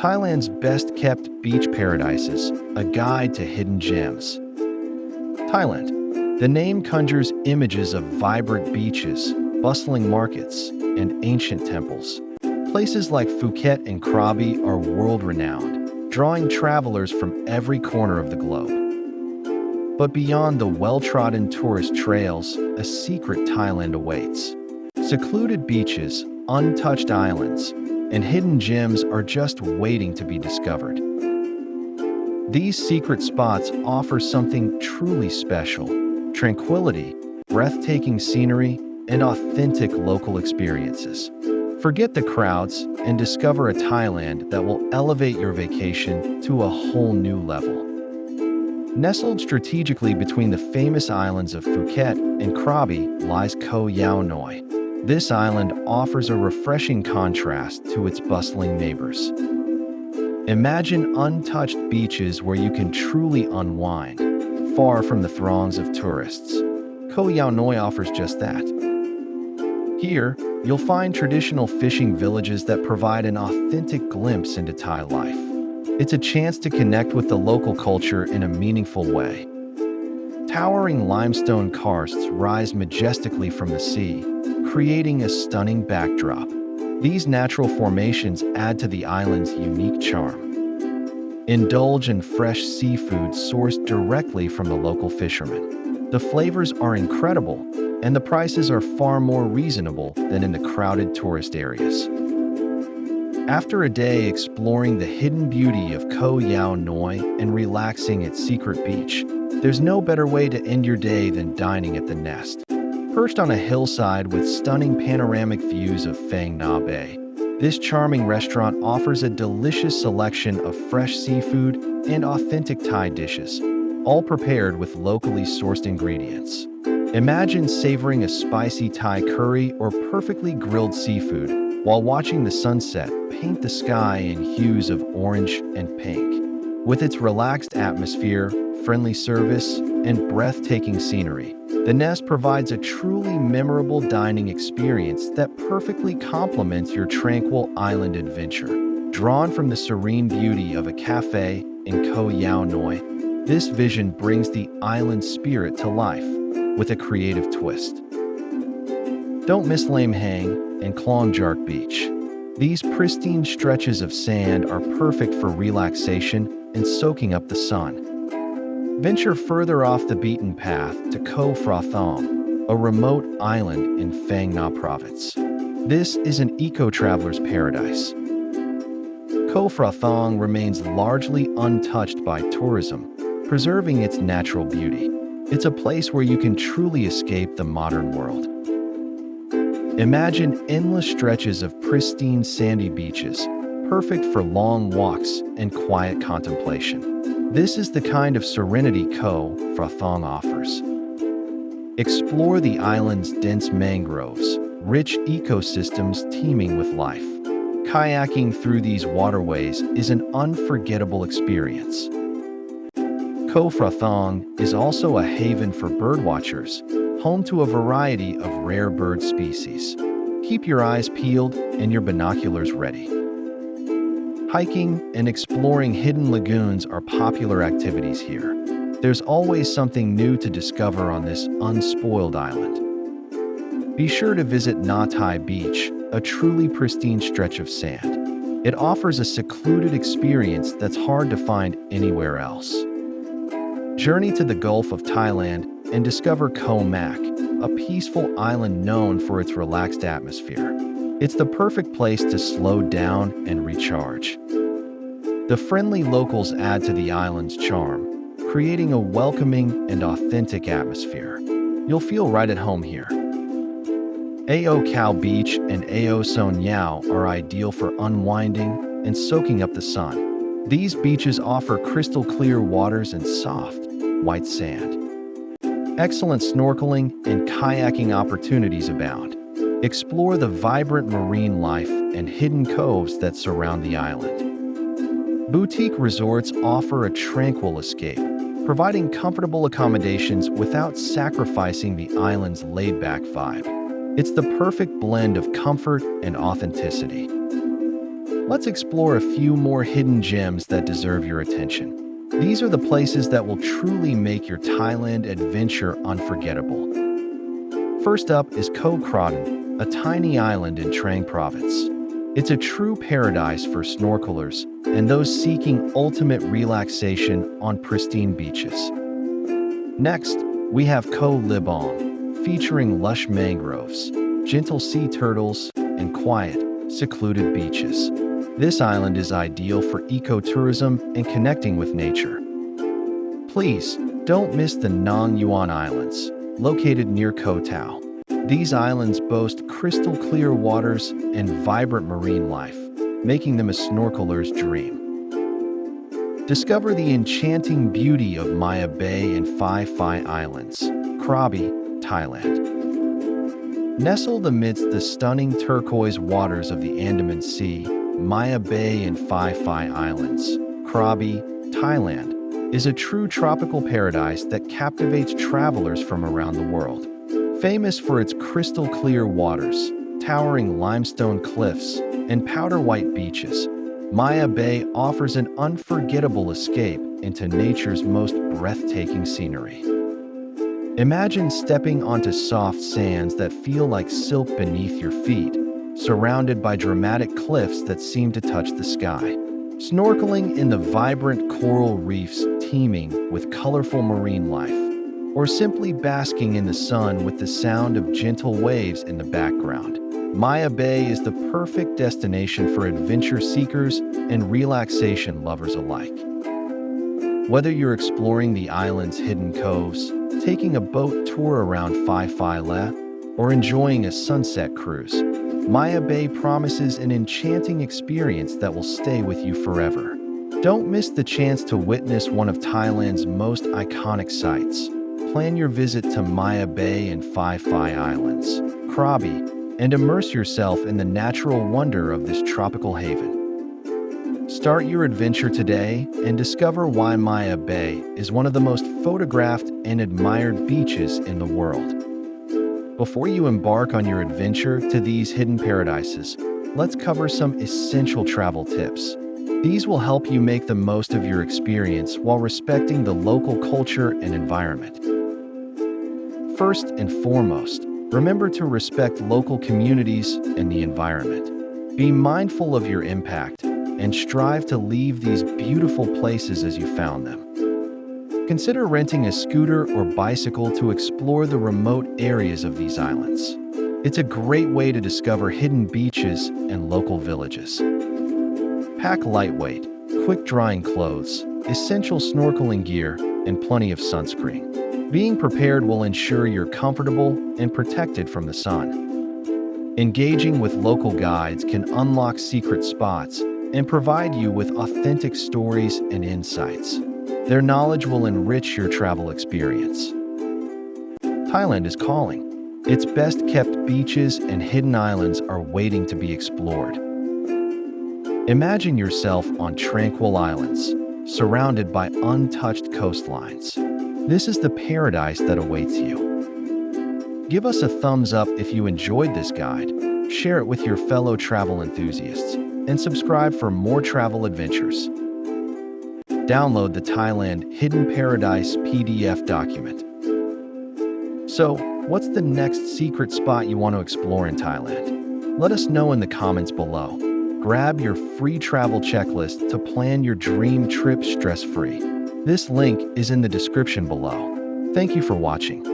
Thailand's best-kept beach paradises, a guide to hidden gems. Thailand. The name conjures images of vibrant beaches, bustling markets, and ancient temples. Places like Phuket and Krabi are world-renowned, drawing travelers from every corner of the globe. But beyond the well-trodden tourist trails, a secret Thailand awaits. Secluded beaches, untouched islands, and hidden gems are just waiting to be discovered. These secret spots offer something truly special: tranquility, breathtaking scenery, and authentic local experiences. Forget the crowds and discover a Thailand that will elevate your vacation to a whole new level. Nestled strategically between the famous islands of Phuket and Krabi lies Koh Yao Noi. This island offers a refreshing contrast to its bustling neighbors. Imagine untouched beaches where you can truly unwind, far from the throngs of tourists. Koh Yao Noi offers just that. Here, you'll find traditional fishing villages that provide an authentic glimpse into Thai life. It's a chance to connect with the local culture in a meaningful way. Towering limestone karsts rise majestically from the sea, creating a stunning backdrop. These natural formations add to the island's unique charm. Indulge in fresh seafood sourced directly from the local fishermen. The flavors are incredible, and the prices are far more reasonable than in the crowded tourist areas. After a day exploring the hidden beauty of Koh Yao Noi and relaxing at Secret Beach, there's no better way to end your day than dining at the Nest. Perched on a hillside with stunning panoramic views of Phang Nga Bay, this charming restaurant offers a delicious selection of fresh seafood and authentic Thai dishes, all prepared with locally sourced ingredients. Imagine savoring a spicy Thai curry or perfectly grilled seafood while watching the sunset paint the sky in hues of orange and pink. With its relaxed atmosphere, friendly service, and breathtaking scenery, the Nest provides a truly memorable dining experience that perfectly complements your tranquil island adventure. Drawn from the serene beauty of a cafe in Koh Yao Noi, this vision brings the island spirit to life with a creative twist. Don't miss Lam Hang and Klong Jark Beach. These pristine stretches of sand are perfect for relaxation and soaking up the sun. Venture further off the beaten path to Koh Phra Thong, a remote island in Phang Nga Province. This is an eco-traveler's paradise. Koh Phra Thong remains largely untouched by tourism, preserving its natural beauty. It's a place where you can truly escape the modern world. Imagine endless stretches of pristine sandy beaches, perfect for long walks and quiet contemplation. This is the kind of serenity Koh Phra Thong offers. Explore the island's dense mangroves, rich ecosystems teeming with life. Kayaking through these waterways is an unforgettable experience. Koh Phra Thong is also a haven for birdwatchers, home to a variety of rare bird species. Keep your eyes peeled and your binoculars ready. Hiking and exploring hidden lagoons are popular activities here. There's always something new to discover on this unspoiled island. Be sure to visit Na Thai Beach, a truly pristine stretch of sand. It offers a secluded experience that's hard to find anywhere else. Journey to the Gulf of Thailand and discover Koh Mak, a peaceful island known for its relaxed atmosphere. It's the perfect place to slow down and recharge. The friendly locals add to the island's charm, creating a welcoming and authentic atmosphere. You'll feel right at home here. Ao Khao Beach and Ao Son Yao are ideal for unwinding and soaking up the sun. These beaches offer crystal clear waters and soft, white sand. Excellent snorkeling and kayaking opportunities abound. Explore the vibrant marine life and hidden coves that surround the island. Boutique resorts offer a tranquil escape, providing comfortable accommodations without sacrificing the island's laid-back vibe. It's the perfect blend of comfort and authenticity. Let's explore a few more hidden gems that deserve your attention. These are the places that will truly make your Thailand adventure unforgettable. First up is Koh Kraden, a tiny island in Trang Province. It's a true paradise for snorkelers and those seeking ultimate relaxation on pristine beaches. Next, we have Koh Libong, featuring lush mangroves, gentle sea turtles, and quiet, secluded beaches. This island is ideal for ecotourism and connecting with nature. Please, don't miss the Nong Yuan Islands, located near Koh Tao. These islands boast crystal clear waters and vibrant marine life, making them a snorkeler's dream. Discover the enchanting beauty of Maya Bay and Phi Phi Islands, Krabi, Thailand. Nestled amidst the stunning turquoise waters of the Andaman Sea, Maya Bay and Phi Phi Islands, Krabi, Thailand, is a true tropical paradise that captivates travelers from around the world. Famous for its crystal clear waters, towering limestone cliffs, and powder white beaches, Maya Bay offers an unforgettable escape into nature's most breathtaking scenery. Imagine stepping onto soft sands that feel like silk beneath your feet, surrounded by dramatic cliffs that seem to touch the sky. Snorkeling in the vibrant coral reefs teeming with colorful marine life, or simply basking in the sun with the sound of gentle waves in the background. Maya Bay is the perfect destination for adventure seekers and relaxation lovers alike. Whether you're exploring the island's hidden coves, taking a boat tour around Phi Phi Le, or enjoying a sunset cruise, Maya Bay promises an enchanting experience that will stay with you forever. Don't miss the chance to witness one of Thailand's most iconic sights. Plan your visit to Maya Bay and Phi Phi Islands, Krabi, and immerse yourself in the natural wonder of this tropical haven. Start your adventure today and discover why Maya Bay is one of the most photographed and admired beaches in the world. Before you embark on your adventure to these hidden paradises, let's cover some essential travel tips. These will help you make the most of your experience while respecting the local culture and environment. First and foremost, remember to respect local communities and the environment. Be mindful of your impact and strive to leave these beautiful places as you found them. Consider renting a scooter or bicycle to explore the remote areas of these islands. It's a great way to discover hidden beaches and local villages. Pack lightweight, quick-drying clothes, essential snorkeling gear, and plenty of sunscreen. Being prepared will ensure you're comfortable and protected from the sun. Engaging with local guides can unlock secret spots and provide you with authentic stories and insights. Their knowledge will enrich your travel experience. Thailand is calling. Its best-kept beaches and hidden islands are waiting to be explored. Imagine yourself on tranquil islands, surrounded by untouched coastlines. This is the paradise that awaits you. Give us a thumbs up if you enjoyed this guide, share it with your fellow travel enthusiasts, and subscribe for more travel adventures. Download the Thailand Hidden Paradise PDF document. So, what's the next secret spot you want to explore in Thailand? Let us know in the comments below. Grab your free travel checklist to plan your dream trip stress-free. This link is in the description below. Thank you for watching.